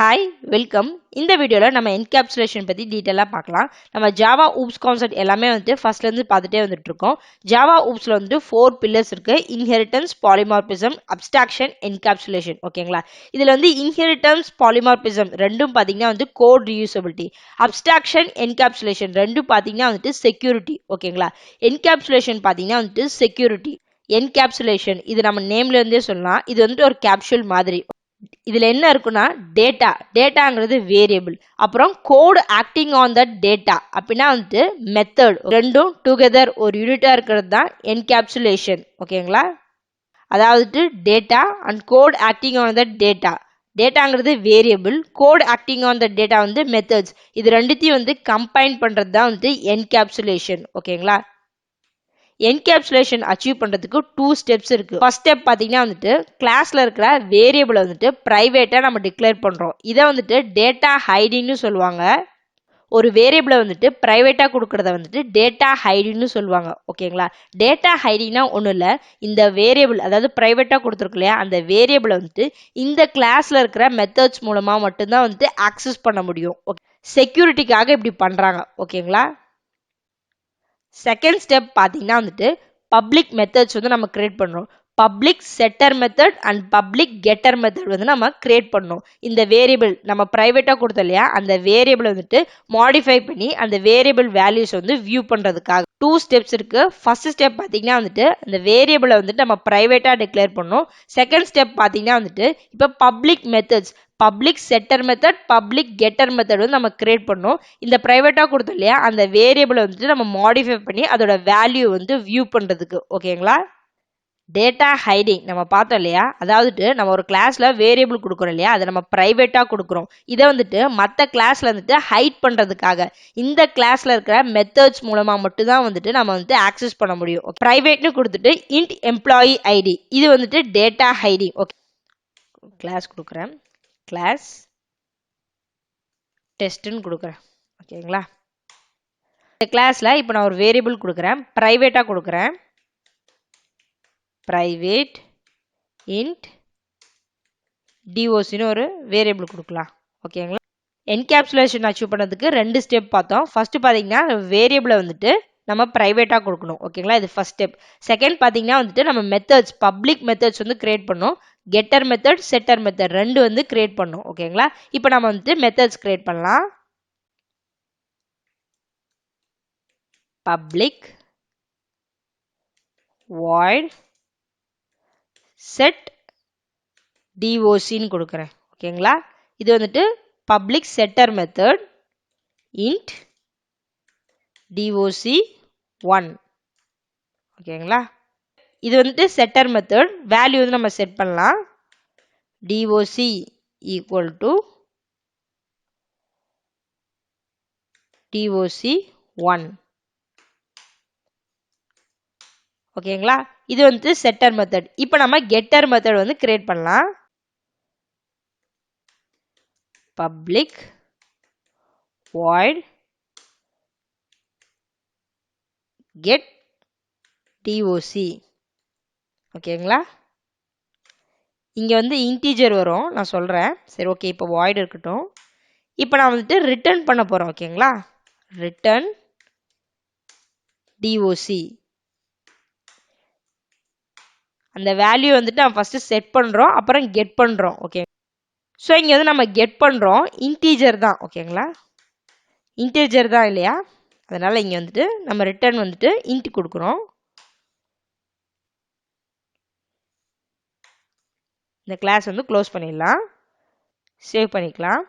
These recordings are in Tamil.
Hi, welcome. இந்த வீடியோல நம்ம encapsulation பத்தி டீடைலா பார்க்கலாம். நம்ம ஜாவா ஊப்ஸ் கான்செப்ட் எல்லாமே ஃபர்ஸ்ட்ல இருந்து பார்த்துட்டே வந்துட்டு இருக்கோம். ஜாவா ஊப்ஸ்ல 4 pillars இருக்கு. Inheritance, polymorphism, abstraction, encapsulation. ஓகேங்களா? இதுல இன்ஹெரிட்டன்ஸ், பாலிமார்பிசம் ரெண்டும் பாத்தீங்கன்னா கோட் ரீயூசபிலிட்டி. அப்ஸ்ட்ராக்ஷன், என்கேப்சுலேஷன் ரெண்டும் பாத்தீங்கன்னா செக்யூரிட்டி. ஓகேங்களா? என்கேப்சுலேஷன் பாத்தீங்கன்னா செக்யூரிட்டி. என்கேப்சுலேஷன் இது நம்ம நேம்ல இருந்தே சொல்லலாம். இது ஒரு கேப்சூல் மாதிரி. இதுல என்ன இருக்குன்னா டேட்டாங்கிறது வேரியபிள், அப்புறம் code acting on the data அப்படின்னா மெத்தட் ரெண்டும் டுகெதர் ஒரு யூனிட்டா இருக்கிறது தான் என்கேப்சுலேஷன். ஓகேங்களா? அதாவது data and code acting on the data. டேட்டாங்கிறது variable, code acting on the data methods. இது ரெண்டுத்தையும் கம்பைன் பண்றது தான் என்கேப்சுலேஷன். ஓகேங்களா? என்கேப்சுலேஷன் அச்சீவ் பண்றதுக்கு 2 ஸ்டெப்ஸ் இருக்கு. ஃபர்ஸ்ட் ஸ்டெப் பாத்தீங்கன்னா கிளாஸ்ல இருக்கிற வேரியபிளை பிரைவேட்டா நம்ம டிக்ளேர் பண்றோம். இதை டேட்டா ஹைடிங்னு சொல்லுவாங்க. ஒரு வேரியபிளை பிரைவேட்டா கொடுக்கறத டேட்டா ஹைடிங்னு சொல்லுவாங்க. ஓகேங்களா? டேட்டா ஹைடிங்னா ஒண்ணும் இல்ல, இந்த வேரியபிள் அதாவது பிரைவேட்டா கொடுத்துருக்கு இல்லையா, அந்த வேரியபிளை இந்த கிளாஸ்ல இருக்கிற மெத்தட்ஸ் மூலமா மட்டும்தான் ஆக்சஸ் பண்ண முடியும். செக்யூரிட்டிக்காக இப்படி பண்றாங்க. ஓகேங்களா? செகண்ட் ஸ்டெப் பாத்தீங்கன்னா பப்ளிக் மெத்தட்ஸ் நம்ம கிரியேட் பண்றோம். Public setter method and public getter method நம்ம கிரியேட் பண்ணோம். இந்த வேரியபிள் நம்ம பிரைவேட்டா கொடுத்தோம் இல்லையா, அந்த வேரியபிள் மாடிஃபை பண்ணி அந்த வேரியபிள் வேல்யூஸ் வியூ பண்றதுக்காக 2 ஸ்டெப்ஸ் இருக்கு. ஃபர்ஸ்ட் ஸ்டெப் பாத்தீங்கன்னா இந்த வேரியபிளை நம்ம பிரைவேட்டா டிக்ளேர் பண்ணோம். செகண்ட் ஸ்டெப் பாத்தீங்கன்னா இப்ப public methods, public setter method, public getter method நம்ம கிரியேட் பண்ணோம். இந்த பிரைவேட்டா கொடுத்தோம் இல்லையா, அந்த வேரியபிளை நம்ம மாடிஃபை பண்ணி அதோட வேல்யூ வியூ பண்றதுக்கு. ஓகேங்களா? டேட்டா ஹைடிங் நம்ம பார்த்தோம் இல்லையா, அதாவது நம்ம ஒரு கிளாஸ்ல வேரியபிள் கொடுக்குறோம் இல்லையா, அதை நம்ம பிரைவேட்டா கொடுக்குறோம். இதை மற்ற கிளாஸ்ல ஹைட் பண்றதுக்காக இந்த கிளாஸ்ல இருக்கிற மெத்தட்ஸ் மூலமா மட்டும் தான் நம்ம ஆக்சஸ் பண்ண முடியும். பிரைவேட்னு கொடுத்துட்டு இன்ட் எம்ப்ளாயி ஐடி, இது டேட்டா ஹைடிங். ஓகே, கிளாஸ் கொடுக்குறேன், கிளாஸ் டெஸ்ட்னு கொடுக்குறேன். ஓகேங்களா? இந்த கிளாஸ்ல இப்போ நான் ஒரு வேரியபிள் கொடுக்குறேன், பிரைவேட்டா கொடுக்குறேன். பிரைவேட் இன்ட் DOC ஒரு வேரியபிள் கொடுக்கலாம். ஓகேங்களா? என்கேப்சுலேஷன் அச்சீவ் பண்ணதுக்கு 2 ஸ்டெப் பார்த்தோம். ஃபர்ஸ்ட் பாத்தீங்கன்னா வேரியபிளை நம்ம பிரைவேட்டா கொடுக்கணும். ஓகேங்களா? இது ஃபர்ஸ்ட் ஸ்டெப். செகண்ட் பாத்தீங்கன்னா நம்ம மெத்தட்ஸ், பப்ளிக் மெத்தட்ஸ் கிரியேட் பண்ணோம். கெட்டர் மெத்தட், செட்டர் மெத்தட் ரெண்டு கிரியேட் பண்ணோம். ஓகேங்களா? இப்போ நம்ம மெத்தட்ஸ் கிரியேட் பண்ணலாம். பப்ளிக் void set DOC ன்னு கொடுக்கிறேன். ஓகேங்களா? இது public setter method int DOC1. ஓகேங்களா? இது செட்டர் மெத்தட், வேல்யூ நம்ம செட் பண்ணலாம். DOC equal to DOC1. ஓகேங்களா? இது செட்டர் மெத்தட். இப்போ நம்ம கெட்டர் மெத்தட் கிரியேட் பண்ணலாம். Public void get DOC. ஓகேங்களா? இங்க இன்டிஜர் வரும், நான் சொல்றேன். சரி, ஓகே, இப்போ void இருக்கட்டும். இப்போ நான் ரிட்டர்ன் பண்ண போறோம். ஓகேங்களா? Return DOC. அந்த வேல்யூ நம்ம ஃபர்ஸ்ட் செட் பண்றோம், அப்புறம் கெட் பண்றோம். ஓகே, சோ இங்க நம்ம கெட் பண்றோம், இன்டிஜர் தான். ஓகேங்களா? இன்டிஜர் தான் இல்லையா, அதனால இங்க நம்ம ரிட்டர்ன் இன்ட் கொடுக்கிறோம். இந்த கிளாஸ் க்ளோஸ் பண்ணிடலாம், சேவ் பண்ணிக்கலாம்.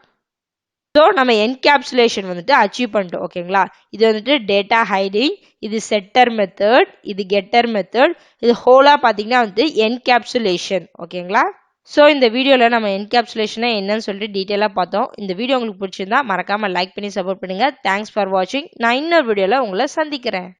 ஸோ நம்ம என்கேப்சுலேஷன் அச்சீவ் பண்ணிட்டோம். ஓகேங்களா? இது டேட்டா ஹைடிங், இது செட்டர் மெத்தட், இது கெட்டர் மெத்தட், இது ஹோலா பார்த்தீங்கன்னா என்கேப்சுலேஷன். ஓகேங்களா? ஸோ இந்த வீடியோவில் நம்ம என்கேப்சுலேஷனை என்னன்னு சொல்லிட்டு டீட்டெயிலாக பார்த்தோம். இந்த வீடியோ உங்களுக்கு பிடிச்சிருந்தா மறக்காம லைக் பண்ணி சப்போர்ட் பண்ணுங்க. தேங்க்ஸ் ஃபார் வாட்சிங். நான் இன்னொரு வீடியோவில் உங்களை சந்திக்கிறேன்.